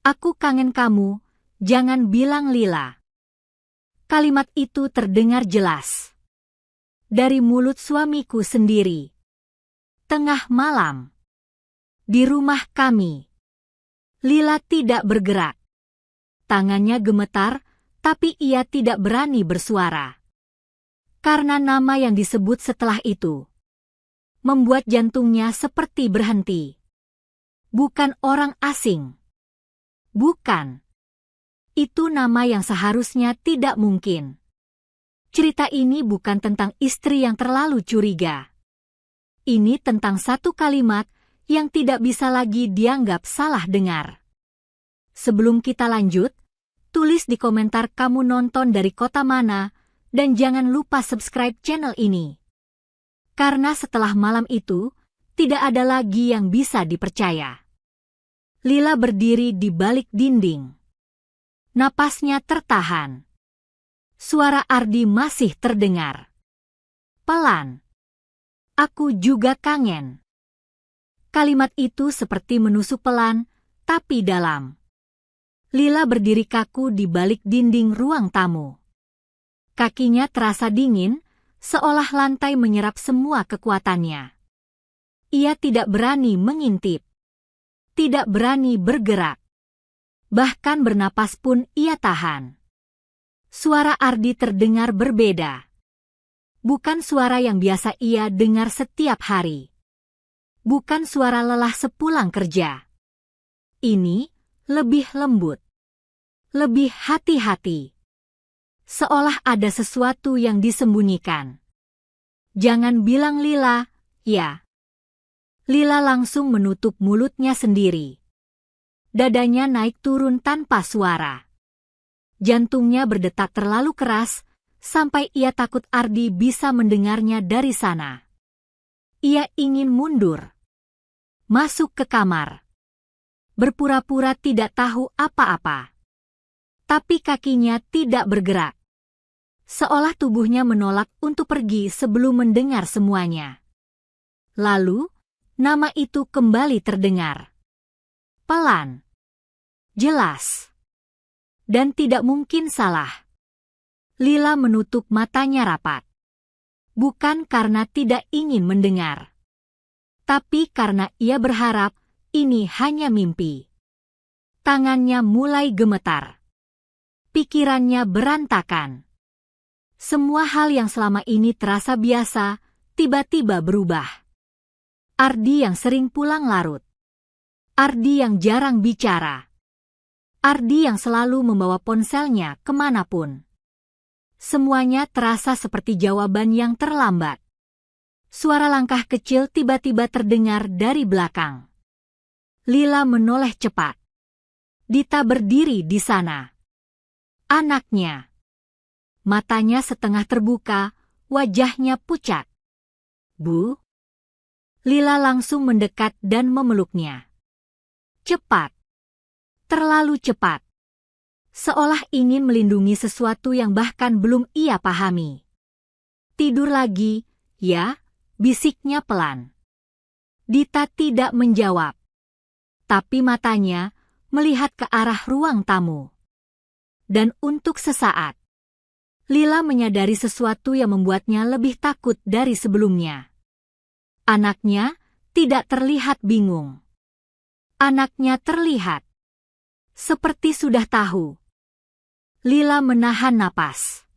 Aku kangen kamu, jangan bilang Lila. Kalimat itu terdengar jelas dari mulut suamiku sendiri. Tengah malam. Di rumah kami. Lila tidak bergerak. Tangannya gemetar, tapi ia tidak berani bersuara. Karena nama yang disebut setelah itu membuat jantungnya seperti berhenti. Bukan orang asing. Bukan. Itu nama yang seharusnya tidak mungkin. Cerita ini bukan tentang istri yang terlalu curiga. Ini tentang satu kalimat yang tidak bisa lagi dianggap salah dengar. Sebelum kita lanjut, tulis di komentar kamu nonton dari kota mana, dan jangan lupa subscribe channel ini. Karena setelah malam itu, tidak ada lagi yang bisa dipercaya. Lila berdiri di balik dinding. Napasnya tertahan. Suara Ardi masih terdengar. Pelan. Aku juga kangen. Kalimat itu seperti menusuk pelan, tapi dalam. Lila berdiri kaku di balik dinding ruang tamu. Kakinya terasa dingin, seolah lantai menyerap semua kekuatannya. Ia tidak berani mengintip. Tidak berani bergerak. Bahkan bernapas pun ia tahan. Suara Ardi terdengar berbeda. Bukan suara yang biasa ia dengar setiap hari. Bukan suara lelah sepulang kerja. Ini lebih lembut. Lebih hati-hati. Seolah ada sesuatu yang disembunyikan. Jangan bilang Lila, ya. Lila langsung menutup mulutnya sendiri. Dadanya naik turun tanpa suara. Jantungnya berdetak terlalu keras, sampai ia takut Ardi bisa mendengarnya dari sana. Ia ingin mundur. Masuk ke kamar. Berpura-pura tidak tahu apa-apa. Tapi kakinya tidak bergerak. Seolah tubuhnya menolak untuk pergi sebelum mendengar semuanya. Lalu, nama itu kembali terdengar. Pelan. Jelas. Dan tidak mungkin salah. Lila menutup matanya rapat. Bukan karena tidak ingin mendengar. Tapi karena ia berharap ini hanya mimpi. Tangannya mulai gemetar. Pikirannya berantakan. Semua hal yang selama ini terasa biasa, tiba-tiba berubah. Ardi yang sering pulang larut. Ardi yang jarang bicara. Ardi yang selalu membawa ponselnya kemanapun. Semuanya terasa seperti jawaban yang terlambat. Suara langkah kecil tiba-tiba terdengar dari belakang. Lila menoleh cepat. Dita berdiri di sana. Anaknya. Matanya setengah terbuka, wajahnya pucat. Bu? Lila langsung mendekat dan memeluknya. Cepat. Terlalu cepat. Seolah ingin melindungi sesuatu yang bahkan belum ia pahami. Tidur lagi, ya, bisiknya pelan. Dita tidak menjawab. Tapi matanya melihat ke arah ruang tamu. Dan untuk sesaat, Lila menyadari sesuatu yang membuatnya lebih takut dari sebelumnya. Anaknya tidak terlihat bingung. Anaknya terlihat seperti sudah tahu. Lila menahan napas.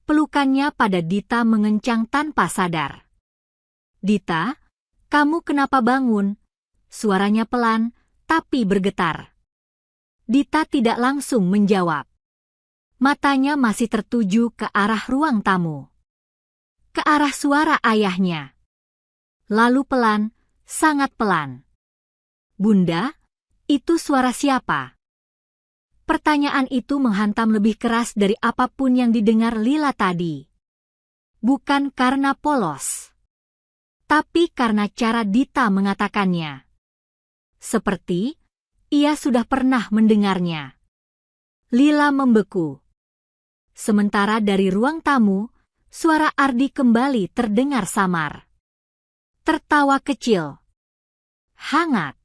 Pelukannya pada Dita mengencang tanpa sadar. Dita, kamu kenapa bangun? Suaranya pelan, tapi bergetar. Dita tidak langsung menjawab. Matanya masih tertuju ke arah ruang tamu. Ke arah suara ayahnya. Lalu pelan, sangat pelan. Bunda, itu suara siapa? Pertanyaan itu menghantam lebih keras dari apapun yang didengar Lila tadi. Bukan karena polos. Tapi karena cara Dita mengatakannya. Seperti ia sudah pernah mendengarnya. Lila membeku. Sementara dari ruang tamu, suara Ardi kembali terdengar samar. Tertawa kecil. Hangat.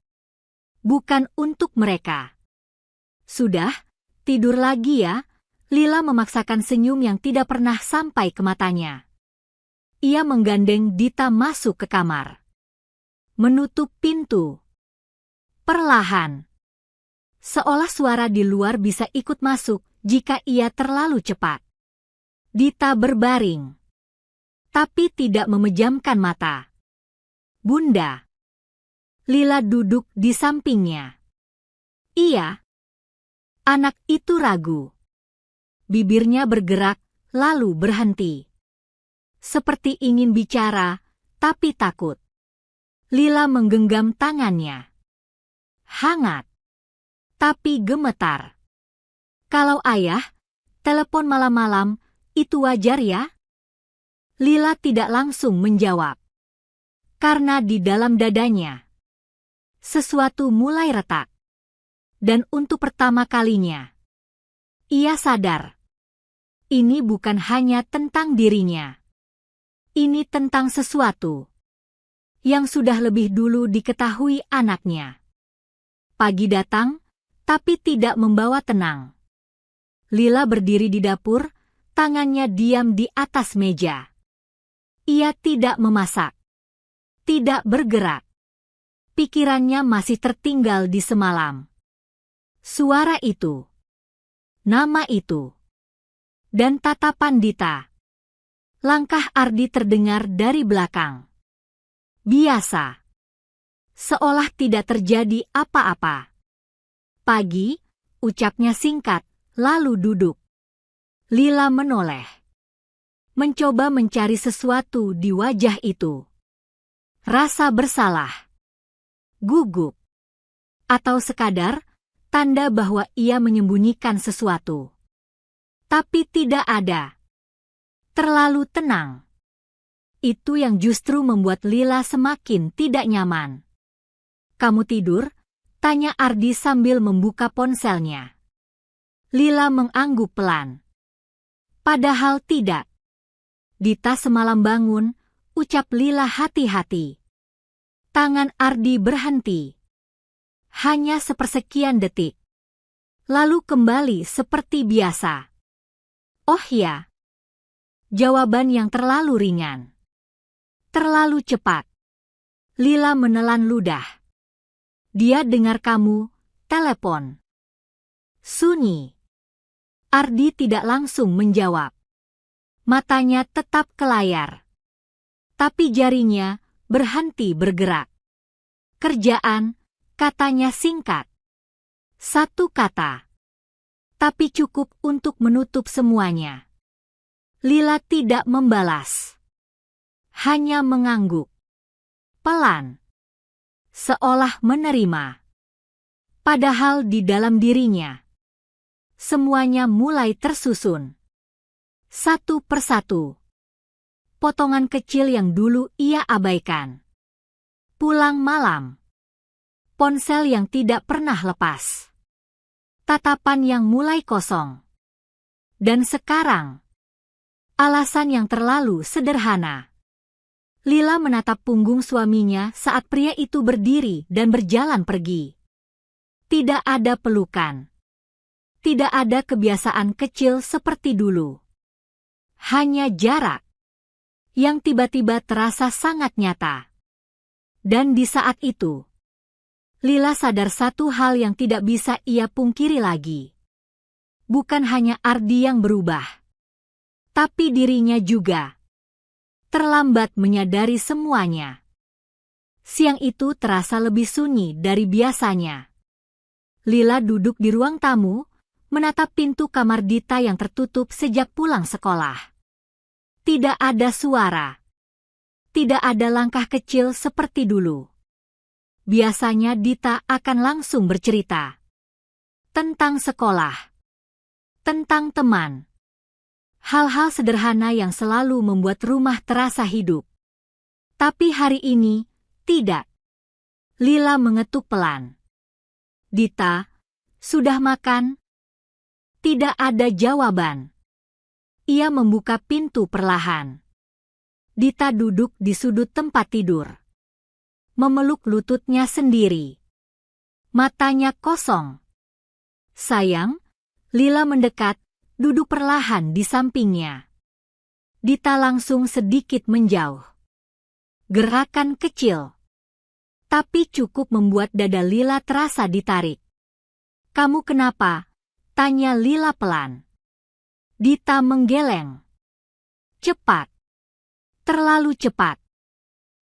Bukan untuk mereka. Sudah, tidur lagi ya. Lila memaksakan senyum yang tidak pernah sampai ke matanya. Ia menggandeng Dita masuk ke kamar. Menutup pintu. Perlahan. Seolah suara di luar bisa ikut masuk jika ia terlalu cepat. Dita berbaring. Tapi tidak memejamkan mata. Bunda. Lila duduk di sampingnya. Iya. Anak itu ragu. Bibirnya bergerak, lalu berhenti. Seperti ingin bicara, tapi takut. Lila menggenggam tangannya. Hangat. Tapi gemetar. Kalau ayah, telepon malam-malam, itu wajar ya? Lila tidak langsung menjawab. Karena di dalam dadanya, sesuatu mulai retak. Dan untuk pertama kalinya, ia sadar. Ini bukan hanya tentang dirinya. Ini tentang sesuatu yang sudah lebih dulu diketahui anaknya. Pagi datang, tapi tidak membawa tenang. Lila berdiri di dapur, tangannya diam di atas meja. Ia tidak memasak. Tidak bergerak. Pikirannya masih tertinggal di semalam. Suara itu. Nama itu. Dan tatapan Dita. Langkah Ardi terdengar dari belakang. Biasa. Seolah tidak terjadi apa-apa. Pagi, ucapnya singkat, lalu duduk. Lila menoleh. Mencoba mencari sesuatu di wajah itu. Rasa bersalah. Gugup. Atau sekadar, tanda bahwa ia menyembunyikan sesuatu. Tapi tidak ada. Terlalu tenang. Itu yang justru membuat Lila semakin tidak nyaman. Kamu tidur? Tanya Ardi sambil membuka ponselnya. Lila mengangguk pelan. Padahal tidak. Dita semalam bangun, ucap Lila hati-hati. Tangan Ardi berhenti. Hanya sepersekian detik. Lalu kembali seperti biasa. Oh ya. Jawaban yang terlalu ringan. Terlalu cepat. Lila menelan ludah. Dia dengar kamu, telepon. Sunyi. Ardi tidak langsung menjawab. Matanya tetap ke layar. Tapi jarinya berhenti bergerak. Kerjaan, katanya singkat. Satu kata. Tapi cukup untuk menutup semuanya. Lila tidak membalas. Hanya mengangguk. Pelan. Seolah menerima. Padahal di dalam dirinya, semuanya mulai tersusun. Satu persatu. Potongan kecil yang dulu ia abaikan. Pulang malam. Ponsel yang tidak pernah lepas. Tatapan yang mulai kosong. Dan sekarang, alasan yang terlalu sederhana. Lila menatap punggung suaminya saat pria itu berdiri dan berjalan pergi. Tidak ada pelukan. Tidak ada kebiasaan kecil seperti dulu. Hanya jarak. Yang tiba-tiba terasa sangat nyata. Dan di saat itu, Lila sadar satu hal yang tidak bisa ia pungkiri lagi. Bukan hanya Ardi yang berubah. Tapi dirinya juga. Terlambat menyadari semuanya. Siang itu terasa lebih sunyi dari biasanya. Lila duduk di ruang tamu, menatap pintu kamar Dita yang tertutup sejak pulang sekolah. Tidak ada suara. Tidak ada langkah kecil seperti dulu. Biasanya Dita akan langsung bercerita. Tentang sekolah. Tentang teman. Hal-hal sederhana yang selalu membuat rumah terasa hidup. Tapi hari ini, tidak. Lila mengetuk pelan. Dita, sudah makan? Tidak ada jawaban. Ia membuka pintu perlahan. Dita duduk di sudut tempat tidur. Memeluk lututnya sendiri. Matanya kosong. Sayang, Lila mendekat, duduk perlahan di sampingnya. Dita langsung sedikit menjauh. Gerakan kecil, tapi cukup membuat dada Lila terasa ditarik. "Kamu kenapa?" tanya Lila pelan. Dita menggeleng. Cepat. Terlalu cepat.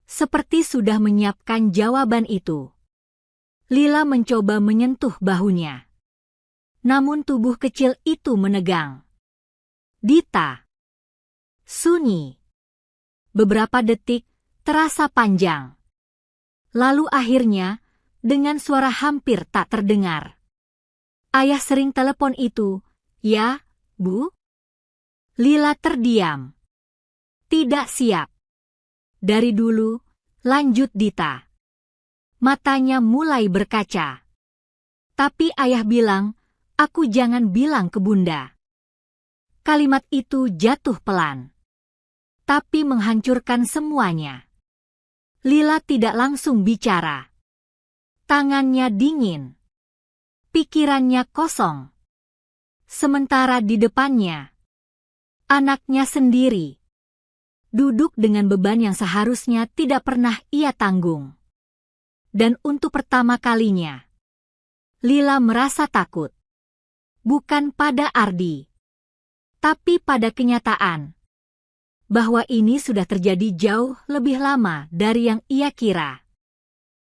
Seperti sudah menyiapkan jawaban itu. Lila mencoba menyentuh bahunya. Namun tubuh kecil itu menegang. Dita. Sunyi. Beberapa detik terasa panjang. Lalu akhirnya, dengan suara hampir tak terdengar. "Ayah sering telepon itu, ya, Bu?" Lila terdiam. Tidak siap. "Dari dulu," lanjut Dita. Matanya mulai berkaca. "Tapi ayah bilang, aku jangan bilang ke Bunda." Kalimat itu jatuh pelan, tapi menghancurkan semuanya. Lila tidak langsung bicara. Tangannya dingin. Pikirannya kosong. Sementara di depannya, anaknya sendiri. Duduk dengan beban yang seharusnya tidak pernah ia tanggung. Dan untuk pertama kalinya, Lila merasa takut. Bukan pada Ardi, tapi pada kenyataan. Bahwa ini sudah terjadi jauh lebih lama dari yang ia kira.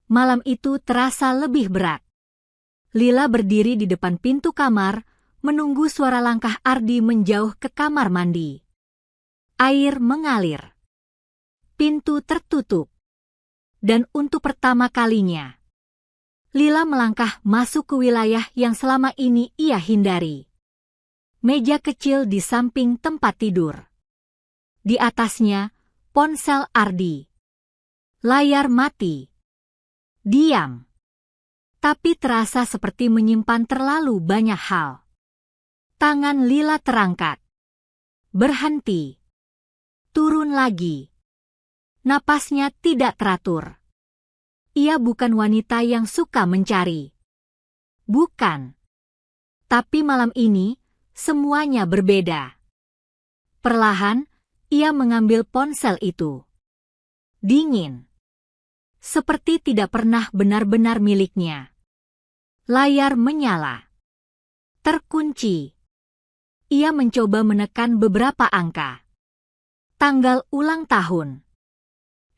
Malam itu terasa lebih berat. Lila berdiri di depan pintu kamar, menunggu suara langkah Ardi menjauh ke kamar mandi. Air mengalir. Pintu tertutup. Dan untuk pertama kalinya, Lila melangkah masuk ke wilayah yang selama ini ia hindari. Meja kecil di samping tempat tidur. Di atasnya, ponsel Ardi. Layar mati. Diam. Tapi terasa seperti menyimpan terlalu banyak hal. Tangan Lila terangkat. Berhenti. Turun lagi. Napasnya tidak teratur. Ia bukan wanita yang suka mencari. Bukan. Tapi malam ini, semuanya berbeda. Perlahan, ia mengambil ponsel itu. Dingin. Seperti tidak pernah benar-benar miliknya. Layar menyala. Terkunci. Ia mencoba menekan beberapa angka. Tanggal ulang tahun.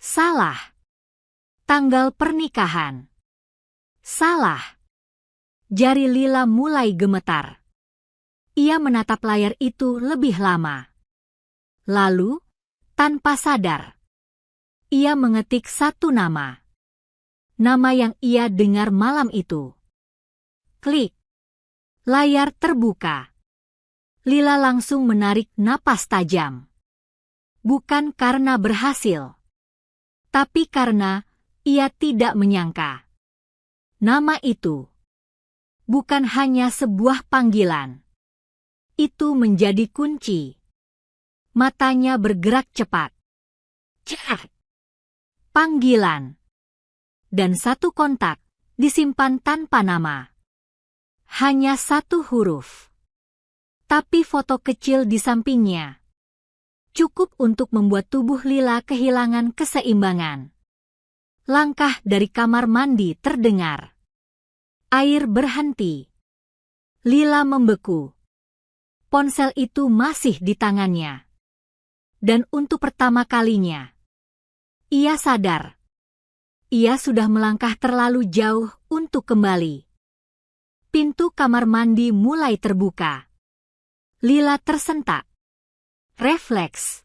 Salah. Tanggal pernikahan. Salah. Jari Lila mulai gemetar. Ia menatap layar itu lebih lama. Lalu, tanpa sadar, ia mengetik satu nama. Nama yang ia dengar malam itu. Klik. Layar terbuka. Lila langsung menarik napas tajam. Bukan karena berhasil, tapi karena ia tidak menyangka. Nama itu bukan hanya sebuah panggilan. Itu menjadi kunci. Matanya bergerak cepat. Cepat. Panggilan. Dan satu kontak disimpan tanpa nama. Hanya satu huruf. Tapi foto kecil di sampingnya cukup untuk membuat tubuh Lila kehilangan keseimbangan. Langkah dari kamar mandi terdengar. Air berhenti. Lila membeku. Ponsel itu masih di tangannya. Dan untuk pertama kalinya, ia sadar. Ia sudah melangkah terlalu jauh untuk kembali. Pintu kamar mandi mulai terbuka. Lila tersentak. Refleks.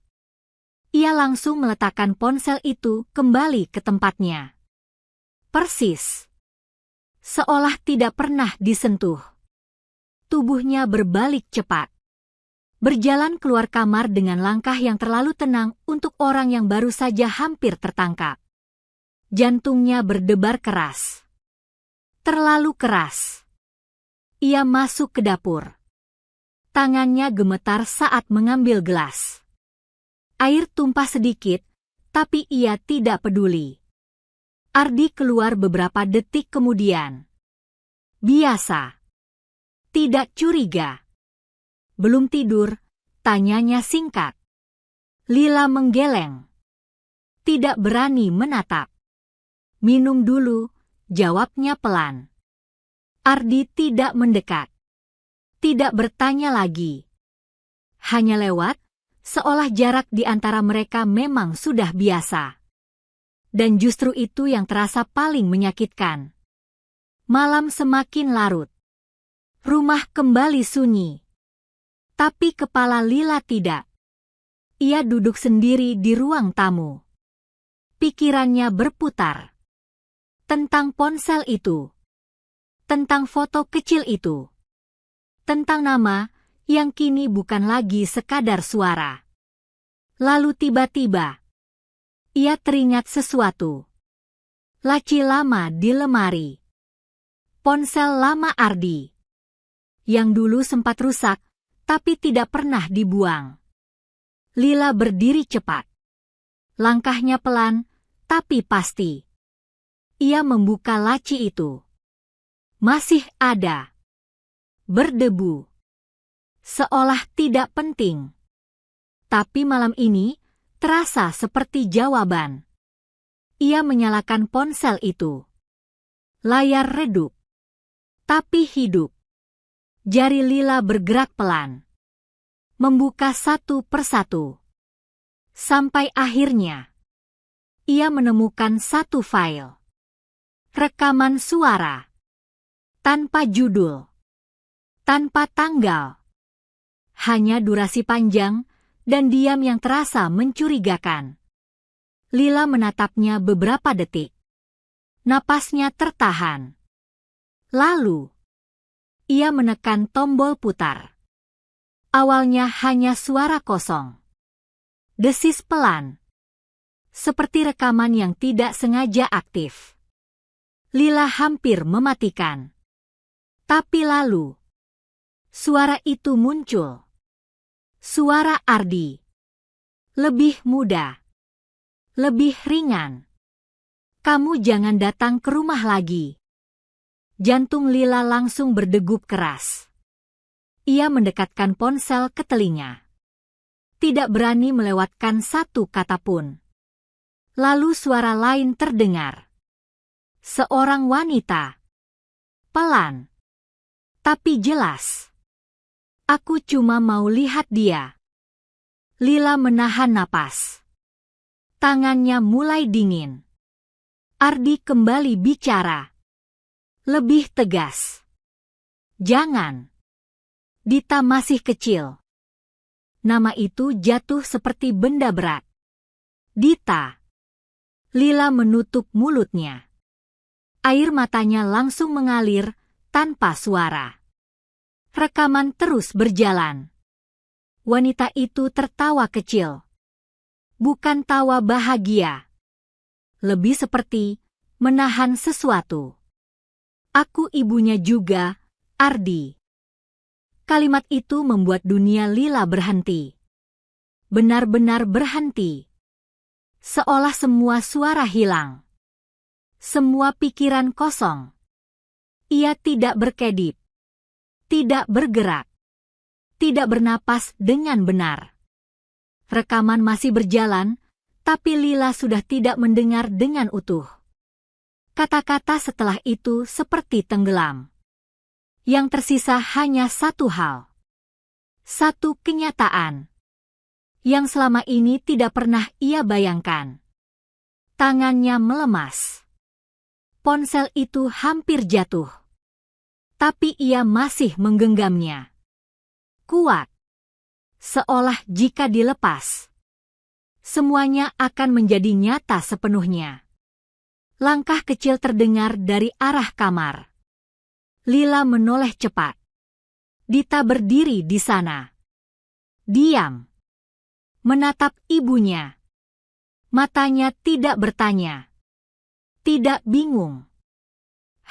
Ia langsung meletakkan ponsel itu kembali ke tempatnya. Persis. Seolah tidak pernah disentuh. Tubuhnya berbalik cepat. Berjalan keluar kamar dengan langkah yang terlalu tenang untuk orang yang baru saja hampir tertangkap. Jantungnya berdebar keras. Terlalu keras. Ia masuk ke dapur. Tangannya gemetar saat mengambil gelas. Air tumpah sedikit, tapi ia tidak peduli. Ardi keluar beberapa detik kemudian. Biasa. Tidak curiga. Belum tidur, tanyanya singkat. Lila menggeleng. Tidak berani menatap. Minum dulu, jawabnya pelan. Ardi tidak mendekat. Tidak bertanya lagi. Hanya lewat, seolah jarak di antara mereka memang sudah biasa. Dan justru itu yang terasa paling menyakitkan. Malam semakin larut. Rumah kembali sunyi. Tapi kepala Lila tidak. Ia duduk sendiri di ruang tamu. Pikirannya berputar. Tentang ponsel itu. Tentang foto kecil itu. Tentang nama yang kini bukan lagi sekadar suara. Lalu tiba-tiba, ia teringat sesuatu. Laci lama di lemari. Ponsel lama Ardi. Yang dulu sempat rusak, tapi tidak pernah dibuang. Lila berdiri cepat. Langkahnya pelan, tapi pasti. Ia membuka laci itu. Masih ada. Berdebu. Seolah tidak penting. Tapi malam ini, terasa seperti jawaban. Ia menyalakan ponsel itu. Layar redup. Tapi hidup. Jari Lila bergerak pelan. Membuka satu persatu. Sampai akhirnya, ia menemukan satu file. Rekaman suara. Tanpa judul. Tanpa tanggal. Hanya durasi panjang dan diam yang terasa mencurigakan. Lila menatapnya beberapa detik. Napasnya tertahan. Lalu, ia menekan tombol putar. Awalnya hanya suara kosong. Desis pelan. Seperti rekaman yang tidak sengaja aktif. Lila hampir mematikan. Tapi lalu, suara itu muncul. Suara Ardi. Lebih muda. Lebih ringan. Kamu jangan datang ke rumah lagi. Jantung Lila langsung berdegup keras. Ia mendekatkan ponsel ke telinga. Tidak berani melewatkan satu kata pun. Lalu suara lain terdengar. Seorang wanita. Pelan. Tapi jelas. Aku cuma mau lihat dia. Lila menahan napas. Tangannya mulai dingin. Ardi kembali bicara. Lebih tegas. Jangan. Dita masih kecil. Nama itu jatuh seperti benda berat. Dita. Lila menutup mulutnya. Air matanya langsung mengalir tanpa suara. Rekaman terus berjalan. Wanita itu tertawa kecil. Bukan tawa bahagia. Lebih seperti menahan sesuatu. Aku ibunya juga, Ardi. Kalimat itu membuat dunia Lila berhenti. Benar-benar berhenti. Seolah semua suara hilang. Semua pikiran kosong. Ia tidak berkedip. Tidak bergerak. Tidak bernapas dengan benar. Rekaman masih berjalan, tapi Lila sudah tidak mendengar dengan utuh. Kata-kata setelah itu seperti tenggelam. Yang tersisa hanya satu hal. Satu kenyataan. Yang selama ini tidak pernah ia bayangkan. Tangannya melemas. Ponsel itu hampir jatuh. Tapi ia masih menggenggamnya. Kuat. Seolah jika dilepas, semuanya akan menjadi nyata sepenuhnya. Langkah kecil terdengar dari arah kamar. Lila menoleh cepat. Dita berdiri di sana. Diam. Menatap ibunya. Matanya tidak bertanya. Tidak bingung.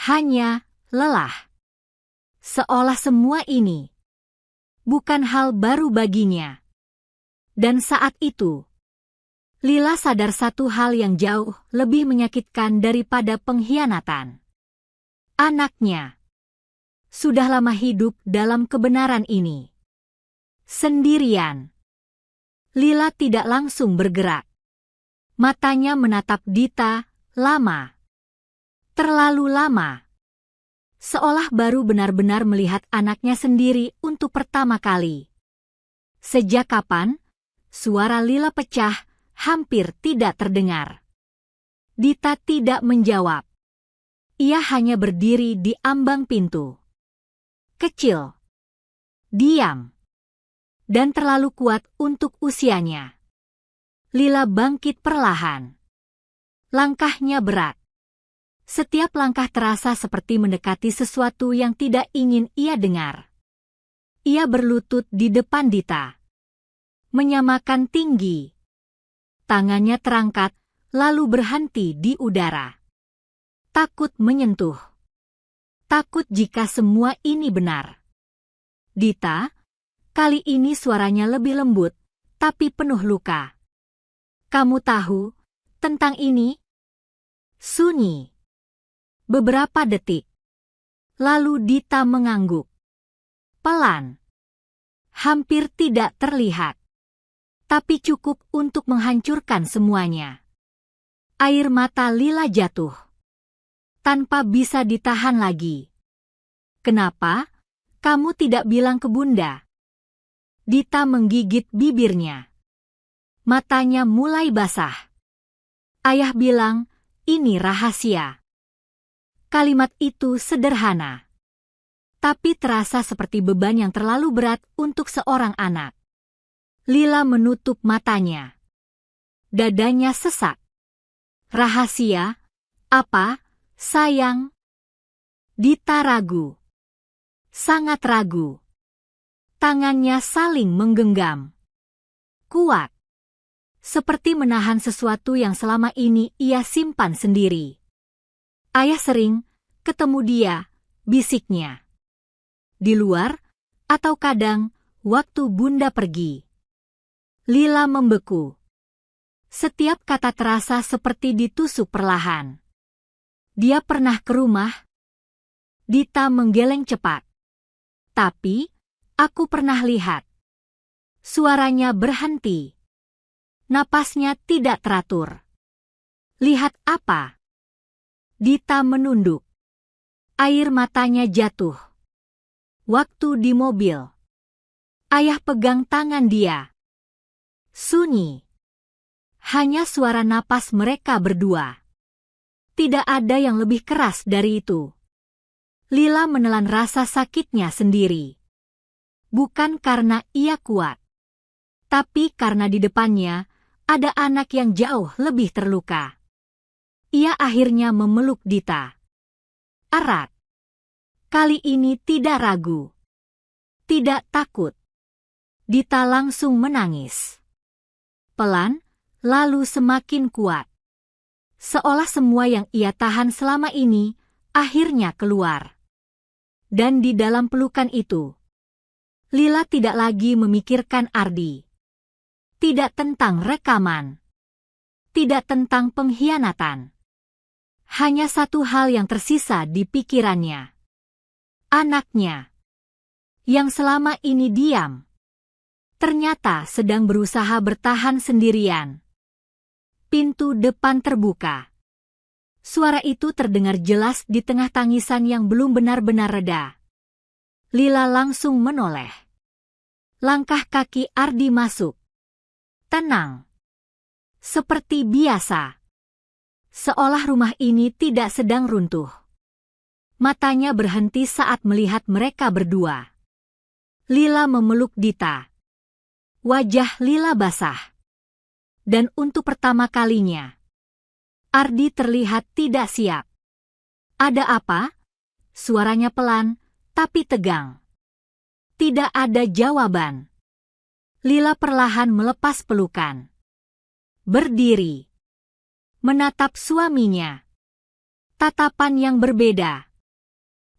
Hanya lelah. Seolah semua ini bukan hal baru baginya. Dan saat itu, Lila sadar satu hal yang jauh lebih menyakitkan daripada pengkhianatan. Anaknya sudah lama hidup dalam kebenaran ini. Sendirian. Lila tidak langsung bergerak. Matanya menatap Dita, lama. Terlalu lama. Seolah baru benar-benar melihat anaknya sendiri untuk pertama kali. Sejak kapan? Suara Lila pecah, hampir tidak terdengar. Dita tidak menjawab. Ia hanya berdiri di ambang pintu. Kecil. Diam. Dan terlalu kuat untuk usianya. Lila bangkit perlahan. Langkahnya berat. Setiap langkah terasa seperti mendekati sesuatu yang tidak ingin ia dengar. Ia berlutut di depan Dita. Menyamakan tinggi. Tangannya terangkat, lalu berhenti di udara. Takut menyentuh. Takut jika semua ini benar. Dita, kali ini suaranya lebih lembut, tapi penuh luka. Kamu tahu tentang ini? Sunyi. Beberapa detik. Lalu Dita mengangguk. Pelan. Hampir tidak terlihat. Tapi cukup untuk menghancurkan semuanya. Air mata Lila jatuh. Tanpa bisa ditahan lagi. Kenapa? Kamu tidak bilang ke Bunda? Dita menggigit bibirnya. Matanya mulai basah. Ayah bilang, ini rahasia. Kalimat itu sederhana. Tapi terasa seperti beban yang terlalu berat untuk seorang anak. Lila menutup matanya. Dadanya sesak. Rahasia? Apa, sayang? Dita ragu. Sangat ragu. Tangannya saling menggenggam. Kuat. Seperti menahan sesuatu yang selama ini ia simpan sendiri. Ayah sering ketemu dia, bisiknya. Di luar, atau kadang, waktu Bunda pergi. Lila membeku. Setiap kata terasa seperti ditusuk perlahan. Dia pernah ke rumah? Dita menggeleng cepat. Tapi, aku pernah lihat. Suaranya berhenti. Napasnya tidak teratur. Lihat apa? Dita menunduk. Air matanya jatuh. Waktu di mobil. Ayah pegang tangan dia. Sunyi. Hanya suara napas mereka berdua. Tidak ada yang lebih keras dari itu. Lila menelan rasa sakitnya sendiri. Bukan karena ia kuat. Tapi karena di depannya, ada anak yang jauh lebih terluka. Ia akhirnya memeluk Dita. Erat. Kali ini tidak ragu. Tidak takut. Dita langsung menangis. Pelan, lalu semakin kuat. Seolah semua yang ia tahan selama ini, akhirnya keluar. Dan di dalam pelukan itu, Lila tidak lagi memikirkan Ardi. Tidak tentang rekaman. Tidak tentang pengkhianatan. Hanya satu hal yang tersisa di pikirannya. Anaknya. Yang selama ini diam. Ternyata sedang berusaha bertahan sendirian. Pintu depan terbuka. Suara itu terdengar jelas di tengah tangisan yang belum benar-benar reda. Lila langsung menoleh. Langkah kaki Ardi masuk. Tenang. Seperti biasa. Seolah rumah ini tidak sedang runtuh. Matanya berhenti saat melihat mereka berdua. Lila memeluk Dita. Wajah Lila basah. Dan untuk pertama kalinya, Ardi terlihat tidak siap. Ada apa? Suaranya pelan, tapi tegang. Tidak ada jawaban. Lila perlahan melepas pelukan. Berdiri. Menatap suaminya. Tatapan yang berbeda.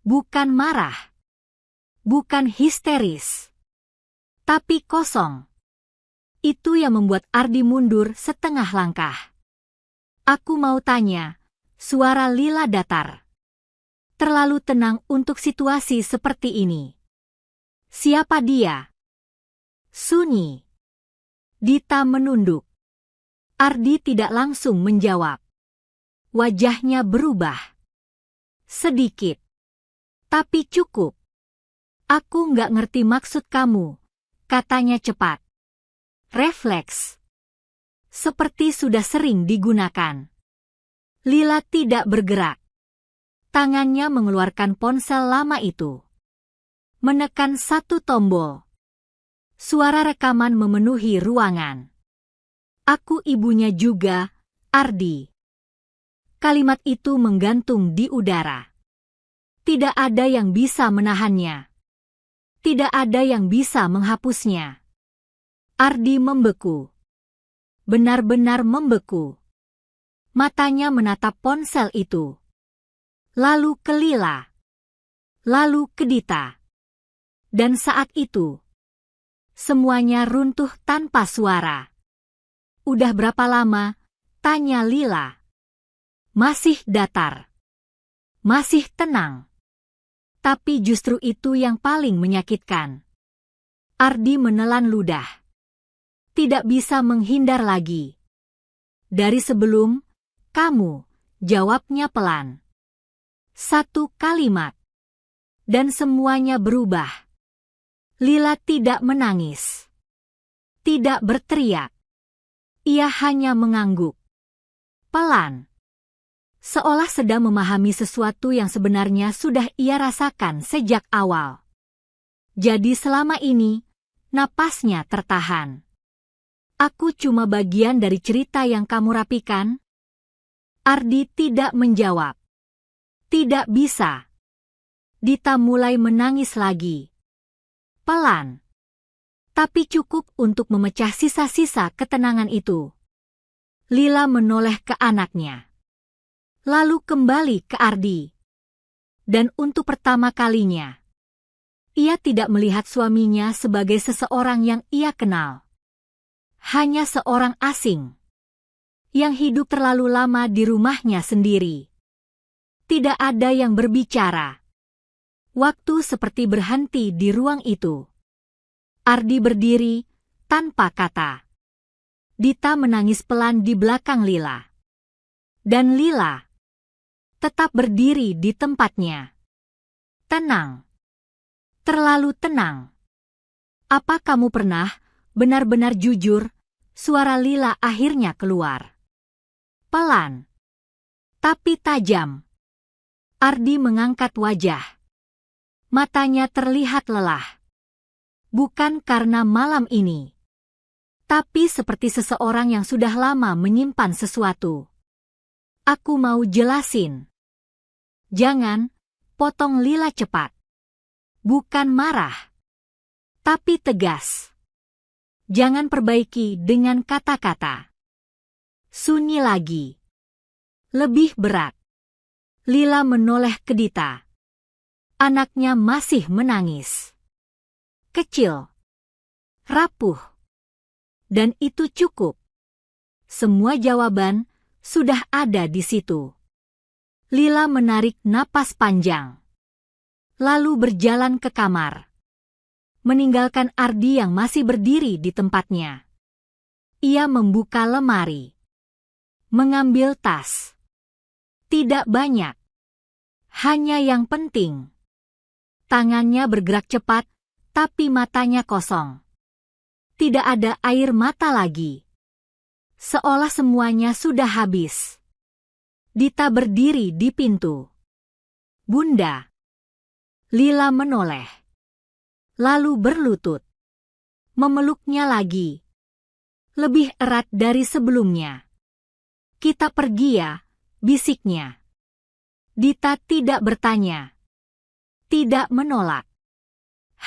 Bukan marah. Bukan histeris. Tapi kosong. Itu yang membuat Ardi mundur setengah langkah. Aku mau tanya, suara Lila datar. Terlalu tenang untuk situasi seperti ini. Siapa dia? Sunyi. Dita menunduk. Ardi tidak langsung menjawab. Wajahnya berubah. Sedikit. Tapi cukup. Aku nggak ngerti maksud kamu, katanya cepat. Refleks. Seperti sudah sering digunakan. Lila tidak bergerak. Tangannya mengeluarkan ponsel lama itu. Menekan satu tombol. Suara rekaman memenuhi ruangan. Aku ibunya juga, Ardi. Kalimat itu menggantung di udara. Tidak ada yang bisa menahannya. Tidak ada yang bisa menghapusnya. Ardi membeku. Benar-benar membeku. Matanya menatap ponsel itu. Lalu ke Lila. Lalu ke Dita. Dan saat itu, semuanya runtuh tanpa suara. Udah berapa lama? Tanya Lila. Masih datar. Masih tenang. Tapi justru itu yang paling menyakitkan. Ardi menelan ludah. Tidak bisa menghindar lagi. Dari sebelum, kamu, jawabnya pelan. Satu kalimat. Dan semuanya berubah. Lila tidak menangis. Tidak berteriak. Ia hanya mengangguk. Pelan. Seolah sedang memahami sesuatu yang sebenarnya sudah ia rasakan sejak awal. Jadi selama ini, napasnya tertahan. Aku cuma bagian dari cerita yang kamu rapikan? Ardi tidak menjawab. Tidak bisa. Dita mulai menangis lagi. Pelan. Tapi cukup untuk memecah sisa-sisa ketenangan itu. Lila menoleh ke anaknya. Lalu kembali ke Ardi. Dan untuk pertama kalinya, ia tidak melihat suaminya sebagai seseorang yang ia kenal. Hanya seorang asing. Yang hidup terlalu lama di rumahnya sendiri. Tidak ada yang berbicara. Waktu seperti berhenti di ruang itu. Ardi berdiri, tanpa kata. Dita menangis pelan di belakang Lila. Dan Lila tetap berdiri di tempatnya. Tenang. Terlalu tenang. Apa kamu pernah benar-benar jujur? Suara Lila akhirnya keluar. Pelan. Tapi tajam. Ardi mengangkat wajah. Matanya terlihat lelah. Bukan karena malam ini. Tapi seperti seseorang yang sudah lama menyimpan sesuatu. Aku mau jelasin. Jangan, potong Lila cepat. Bukan marah. Tapi tegas. Jangan perbaiki dengan kata-kata. Sunyi lagi. Lebih berat. Lila menoleh ke Dita. Anaknya masih menangis. Kecil. Rapuh. Dan itu cukup. Semua jawaban sudah ada di situ. Lila menarik napas panjang. Lalu berjalan ke kamar. Meninggalkan Ardi yang masih berdiri di tempatnya. Ia membuka lemari. Mengambil tas. Tidak banyak. Hanya yang penting. Tangannya bergerak cepat, tapi matanya kosong. Tidak ada air mata lagi. Seolah semuanya sudah habis. Dita berdiri di pintu. Bunda. Lila menoleh. Lalu berlutut. Memeluknya lagi. Lebih erat dari sebelumnya. Kita pergi ya, bisiknya. Dita tidak bertanya. Tidak menolak.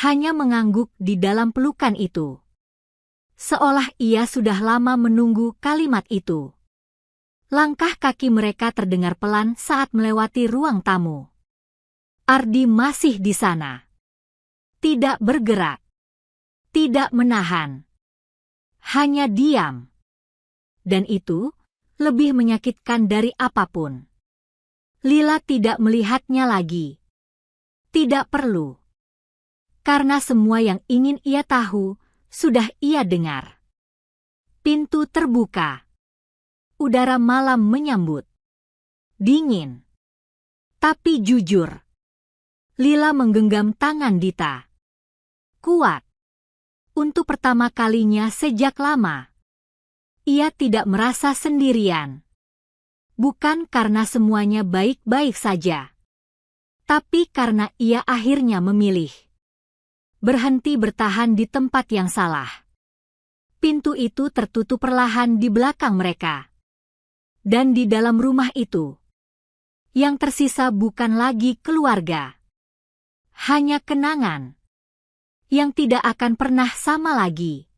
Hanya mengangguk di dalam pelukan itu. Seolah ia sudah lama menunggu kalimat itu. Langkah kaki mereka terdengar pelan saat melewati ruang tamu. Ardi masih di sana. Tidak bergerak. Tidak menahan. Hanya diam. Dan itu lebih menyakitkan dari apapun. Lila tidak melihatnya lagi. Tidak perlu. Karena semua yang ingin ia tahu, sudah ia dengar. Pintu terbuka. Udara malam menyambut. Dingin. Tapi jujur. Lila menggenggam tangan Dita. Kuat. Untuk pertama kalinya sejak lama. Ia tidak merasa sendirian. Bukan karena semuanya baik-baik saja. Tapi karena ia akhirnya memilih. Berhenti bertahan di tempat yang salah. Pintu itu tertutup perlahan di belakang mereka. Dan di dalam rumah itu, yang tersisa bukan lagi keluarga. Hanya kenangan. Yang tidak akan pernah sama lagi.